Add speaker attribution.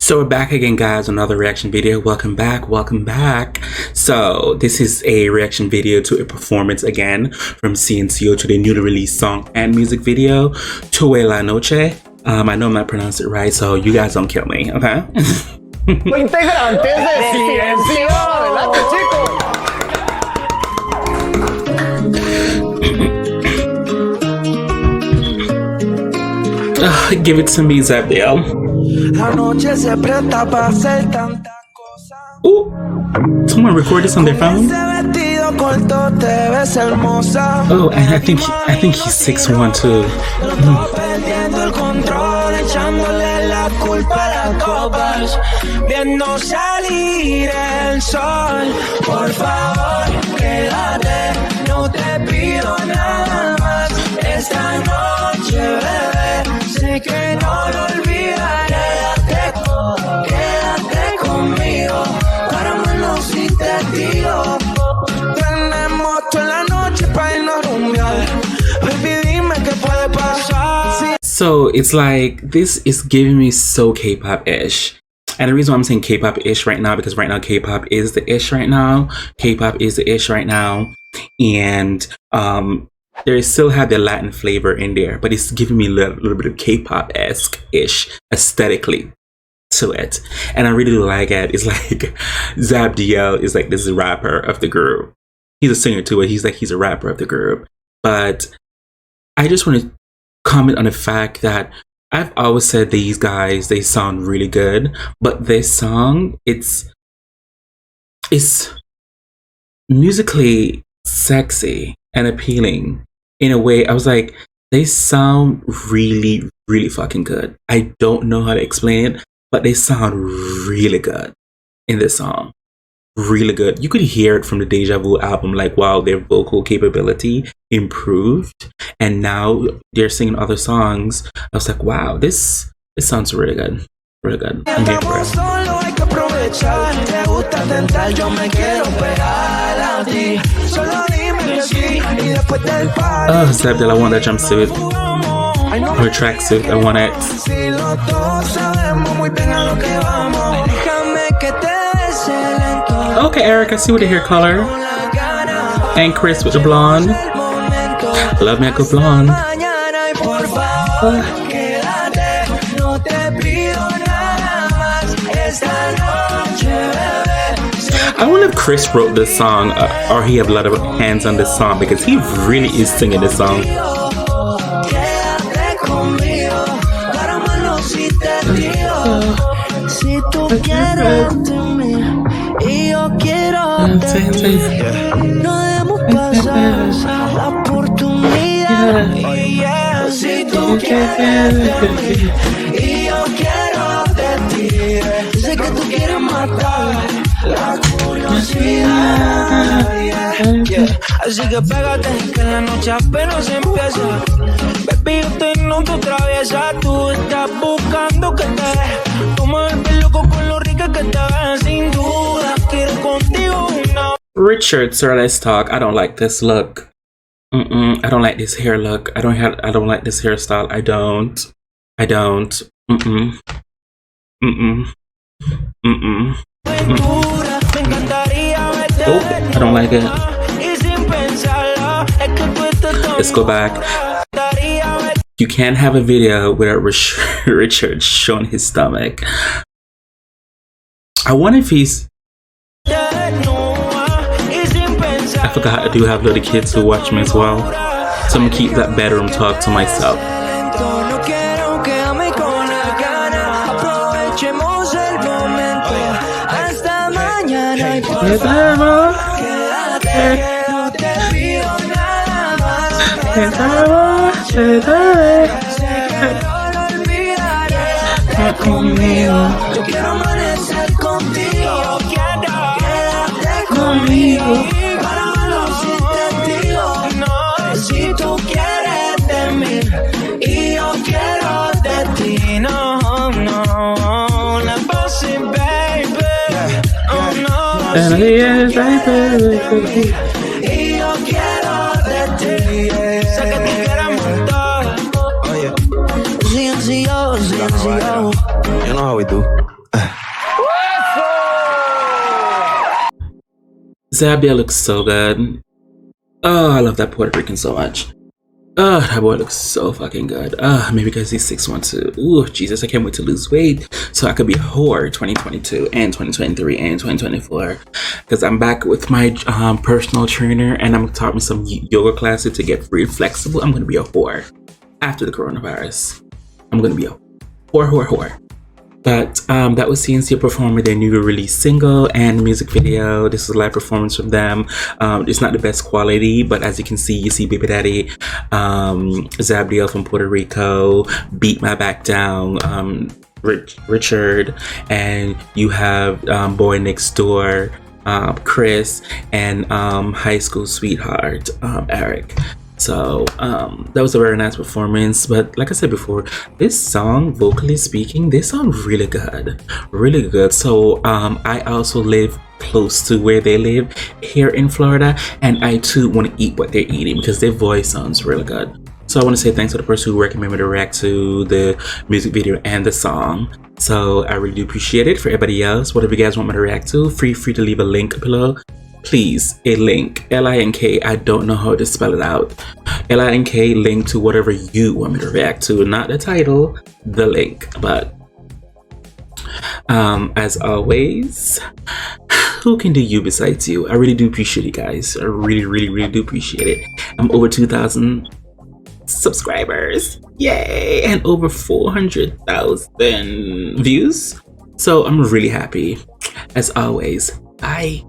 Speaker 1: So we're back again, guys, another reaction video. Welcome back, welcome back. So this is a reaction video to a performance again from CNCO to the newly released song and music video, Tuve la Noche. I know I'm not pronouncing it right, so you guys don't kill me, okay?
Speaker 2: Integrantes de CNCO, adelante chicos.
Speaker 1: Give it to me, Zabdiel. Ooh, someone record this on their phone? Oh, and I think he's 6'1" too.
Speaker 3: Que no lo olvidaré, quédate conmigo, para manos y testigos. Tenemos toda la noche para irnos a rumbear, baby dime qué puede pasar.
Speaker 1: So it's like, this is giving me so K-pop-ish. And the reason why I'm saying K-pop-ish right now, because right now K-pop is the ish right now. K-pop is the ish right now. And they still have the Latin flavor in there, but it's giving me a little bit of K-pop-esque-ish aesthetically to it. And I really like it. It's like Zabdiel is like this rapper of the group. He's a singer too, but he's a rapper of the group. But I just want to comment on the fact that I've always said these guys, they sound really good, but this song, it's musically sexy and appealing in a way. I was like, they sound really, really fucking good. I don't know how to explain it, but they sound really good in this song. Really good. You could hear it from the Deja Vu album, like, wow, their vocal capability improved, and now they're singing other songs. I was like, wow, this sounds really good. Really good. I'm here for it. Oh, Zabdiel, I want that jumpsuit. Or tracksuit, I want it. Okay, Eric, I see with the hair color. And Chris with the blonde. Love me a good blonde. I wonder if Chris wrote this song or he have a lot of hands on this song, because he really is singing this song.
Speaker 3: Así que pégate, que la noche apenas empieza. Baby, yo te noto traviesa. Tú estás buscando que te dé. Tú me vuelves loco con lo rica que te ves. Sin duda, quiero contigo una.
Speaker 1: Richard, sir, let's talk. I don't like this look. I don't like this hair look. I don't like this hairstyle. I don't. Oh, I don't like it. Let's go back. You can't have a video without Richard showing his stomach. I wonder if he's... I forgot I do have little kids who watch me as well, so I'm gonna keep that bedroom talk to myself. And he is baby. Y yo quiero de ti. Sé que tú quieres montar.
Speaker 3: CNCO.
Speaker 2: You know how we do.
Speaker 1: Zabdiel looks so good. Oh, I love that Puerto Rican so much. Oh, that boy looks so fucking good. Maybe because he's 6'1" too. Ooh, Jesus, I can't wait to lose weight so I could be a whore 2022 and 2023 and 2024. Because I'm back with my personal trainer and I'm taught me some yoga classes to get free and flexible. I'm going to be a whore after the coronavirus. I'm going to be a whore. But that was CNC performing their new release single and music video. This is a live performance from them. It's not the best quality, but as you can see, you see Baby Daddy, Zabdiel from Puerto Rico, Beat My Back Down, Richard, and you have Boy Next Door, Chris, and High School Sweetheart, Eric. So that was a very nice performance, but like I said before, this song, vocally speaking, they sound really good. So I also live close to where they live here in Florida, and I too want to eat what they're eating because their voice sounds really good. So I want to say thanks to the person who recommended me to react to the music video and the song. So I really do appreciate it. For everybody else, whatever you guys want me to react to, feel free to leave a link below. Please, a link, L-I-N-K, I don't know how to spell it out. L-I-N-K, link to whatever you want me to react to, not the title, the link. But as always, who can do you besides you? I really do appreciate it, guys. I really do appreciate it. I'm over 2,000 subscribers, yay, and over 400,000 views. So I'm really happy. As always, bye.